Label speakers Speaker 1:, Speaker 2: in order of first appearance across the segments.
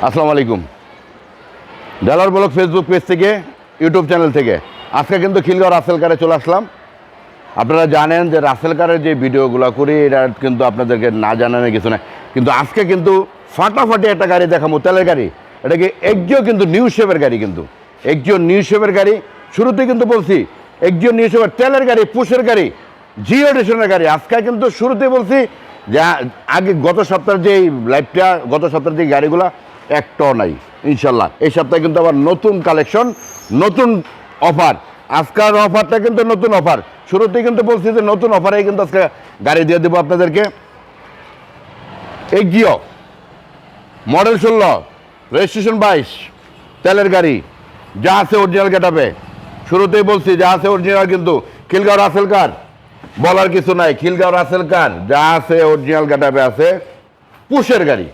Speaker 1: আসসালামু আলাইকুম। Dollar blog Facebook page থেকে, ইউটিউব চ্যানেল থেকে আজকে কিন্তু খিলগাঁও রাসেল কারে চলে আসলাম। আপনারা জানেন যে রাসেল কারের যে ভিডিওগুলো করি এটা কিন্তু আপনাদেরকে না জানানো কিছু না, কিন্তু আজকে কিন্তু ফাটাফাটি একটা গাড়ি দেখাবো, তেলের গাড়ি। এটাকে একজিও কিন্তু নিউ শেপের গাড়ি, কিন্তু একজিও নিউ শেপের গাড়ি। শুরুতে কিন্তু বলছি একজিও নিউ শেপের তেলের গাড়ি, পুশের গাড়ি, জিও এডিশনের গাড়ি। আজকে কিন্তু শুরুতে বলছি যে আগে গত সপ্তাহের যে লাইভটা, গত সপ্তাহের যে গাড়িগুলো একটাও নাই। ইনশাল্লাহ এই সপ্তাহে কিন্তু আবার নতুন কালেকশন, নতুন অফার। আজকের অফারটা কিন্তু নতুন অফার। শুরুতেই কিন্তু বলছি যে নতুন অফারে কিন্তু আজকে গাড়ি দিয়ে দেবো আপনাদেরকে। এক্সিও মডেল 16, রেজিস্ট্রেশন 22, তেলের গাড়ি, যা আছে অরিজিনাল গেটআপে। শুরুতেই বলছি যা আছে অরিজিনাল, কিন্তু খিলগাঁও রাসেল কার বলার কিছু নাই। খিলগাঁও রাসেল কার যা আছে অরিজিনাল গেটআপে আছে। পুশের গাড়ি,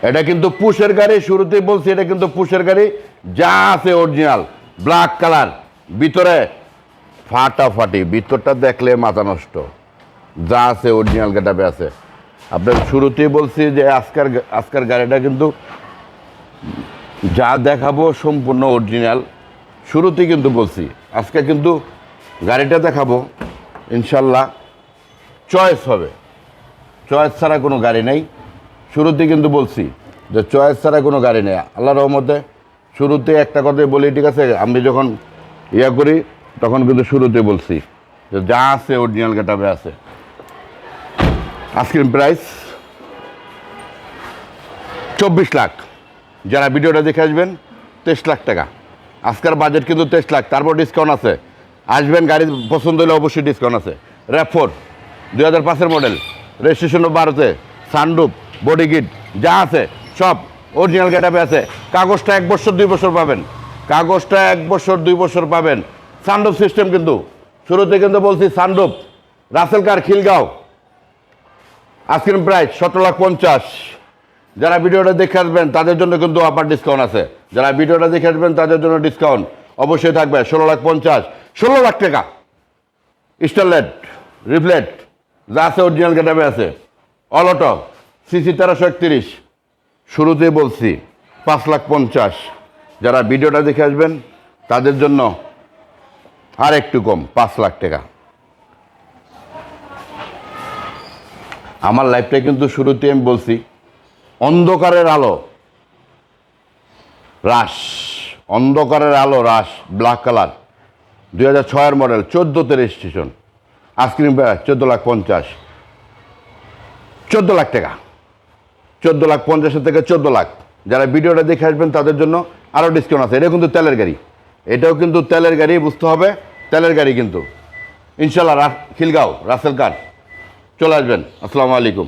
Speaker 1: এটা কিন্তু পুশের গাড়ি। শুরুতেই বলছি এটা কিন্তু পুশের গাড়ি, যা আছে অরিজিনাল। ব্ল্যাক কালার, ভিতরে ফাটাফাটি, ভিতরটা দেখলে মাথা নষ্ট। যা আছে অরিজিনাল গেটআপে আছে। আপনার শুরুতেই বলছি যে আজকের গাড়িটা কিন্তু যা দেখাবো সম্পূর্ণ অরিজিনাল। শুরুতেই কিন্তু বলছি আজকে কিন্তু গাড়িটা দেখাবো ইনশাল্লাহ চয়েস হবে, চয়েস ছাড়া কোনো গাড়ি নেই। শুরুতে কিন্তু বলছি যে চয়েস ছাড়া কোনো গাড়ি নেই আল্লাহর রহমতে। শুরুতে একটা কথাই বলি, ঠিক আছে? আমি যখন করি তখন কিন্তু শুরুতে বলছি যে যা আছে অরিজিনাল গেটআপে আছে। আজকের প্রাইস 24 লাখ। যারা ভিডিওটা দেখে আসবেন 23 লাখ টাকা। আজকের বাজেট কিন্তু 23 লাখ, তারপর ডিসকাউন্ট আছে। আসবেন, গাড়ি পছন্দ হলে অবশ্যই ডিসকাউন্ট আছে। RAV4 2005-এর মডেল, রেজিস্ট্রেশন 12-তে, সানরুফ, বডি কিট, যা আছে সব অরিজিনাল গেটআপে আছে। কাগজটা 1 বছর 2 বছর পাবেন, কাগজটা 1 বছর 2 বছর পাবেন। সানরুফ সিস্টেম কিন্তু শুরুতে কিন্তু বলছি সানরুফ রাসেল কার খিলগাঁও। আজকের প্রাইস 17,50,000। যারা ভিডিওটা দেখে আসবেন তাদের জন্য কিন্তু আপার ডিসকাউন্ট আছে। যারা ভিডিওটা দেখে আসবেন তাদের জন্য ডিসকাউন্ট অবশ্যই থাকবে। 16,50,000, 16 লাখ টাকা। স্টারলেট, রিফ্লেট, যা আছে অরিজিনাল গেটআপে আছে। All auto, CC 1331। শুরুতে বলছি 5,50,000। যারা ভিডিওটা দেখে আসবেন তাদের জন্য আর একটু কম, 5 লাখ টাকা। আমার লাইফটা কিন্তু শুরুতে আমি বলছি অন্ধকারের আলো রাশ, অন্ধকারের আলো রাশ, ব্ল্যাক কালার, 2006-এর মডেল, 14-তে রেজিস্ট্রেশন। আইসক্রিম 14,50,000, 14 লাখ টাকা। 14,50,000 থেকে 14 লাখ। যারা ভিডিওটা দেখে আসবেন তাদের জন্য আরও ডিসকাউন্ট আছে। এটা কিন্তু তেলের গাড়ি, এটাও কিন্তু তেলের গাড়ি, বুঝতে হবে তেলের গাড়ি কিন্তু। ইনশাল্লাহ খিলগাঁও রাসেল কার চলে আসবেন। আসসালামু আলাইকুম।